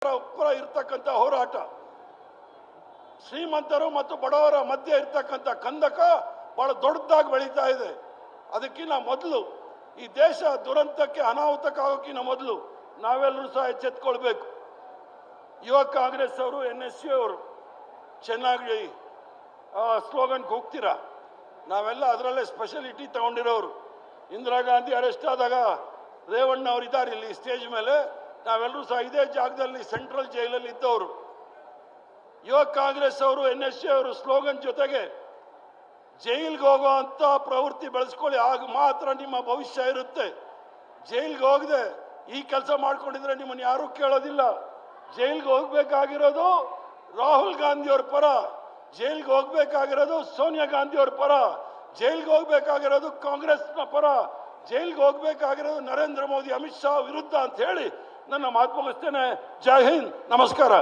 ಪರ ಇರ್ತಕ್ಕಂಥ ಹೋರಾಟ, ಶ್ರೀಮಂತರು ಮತ್ತು ಬಡವರ ಮಧ್ಯೆ ಇರ್ತಕ್ಕಂಥ ಕಂದಕ ಬಹಳ ದೊಡ್ಡದಾಗಿ ಬೆಳೀತಾ ಇದೆ. ಅದಕ್ಕಿಂತ ಮೊದಲು ಈ ದೇಶ ದುರಂತಕ್ಕೆ ಅನಾಹುತಕ್ಕಾಗೋಕ್ಕಿಂತ ಮೊದಲು ನಾವೆಲ್ಲರೂ ಸಹ ಎಚ್ಚೆತ್ಕೊಳ್ಬೇಕು. ಯುವ ಕಾಂಗ್ರೆಸ್ ಅವರು, NSU ಅವರು ಚೆನ್ನಾಗಿ ಸ್ಲೋಗನ್ಗೆ ಹೋಗ್ತೀರಾ. ನಾವೆಲ್ಲ ಅದರಲ್ಲೇ ಸ್ಪೆಷಲಿಟಿ ತಗೊಂಡಿರೋರು. ಇಂದಿರಾ ಗಾಂಧಿ ಅರೆಸ್ಟ್ ಆದಾಗ ರೇವಣ್ಣ ಅವರು ಇದ್ದಾರೆ ಇಲ್ಲಿ ಸ್ಟೇಜ್ ಮೇಲೆ, ನಾವೆಲ್ಲರೂ ಸಹ ಇದೇ ಜಾಗದಲ್ಲಿ ಸೆಂಟ್ರಲ್ ಜೈಲಲ್ಲಿ ಇದ್ದವರು. ಯುವ ಕಾಂಗ್ರೆಸ್ ಅವರು, NSU ಅವರು ಸ್ಲೋಗನ್ ಜೊತೆಗೆ ಜೈಲ್ಗೆ ಹೋಗುವಂಥ ಪ್ರವೃತ್ತಿ ಬೆಳೆಸ್ಕೊಳ್ಳಿ, ಆಗ ಮಾತ್ರ ನಿಮ್ಮ ಭವಿಷ್ಯ ಇರುತ್ತೆ. ಜೈಲ್ಗೆ ಹೋಗದೆ ಈ ಕೆಲಸ ಮಾಡ್ಕೊಂಡಿದ್ರೆ ನಿಮ್ಮನ್ನು ಯಾರೂ ಕೇಳೋದಿಲ್ಲ. ಜೈಲ್ಗೆ ಹೋಗ್ಬೇಕಾಗಿರೋದು ರಾಹುಲ್ ಗಾಂಧಿಯವ್ರ ಪರ, ಜೈಲ್ಗೆ ಹೋಗ್ಬೇಕಾಗಿರೋದು ಸೋನಿಯಾ ಗಾಂಧಿಯವ್ರ ಪರ, ಜೈಲ್ಗೆ ಹೋಗ್ಬೇಕಾಗಿರೋದು ಕಾಂಗ್ರೆಸ್ನ ಪರ, ಜೈಲ್ಗೆ ಹೋಗ್ಬೇಕಾಗಿರೋದು ನರೇಂದ್ರ ಮೋದಿ, ಅಮಿತ್ ಶಾ ವಿರುದ್ಧ ಅಂತ ಹೇಳಿ ನನ್ನ ಮಾತು ಮುಗಿಸ್ತೇನೆ. ಜೈ ಹಿಂದ್, ನಮಸ್ಕಾರ.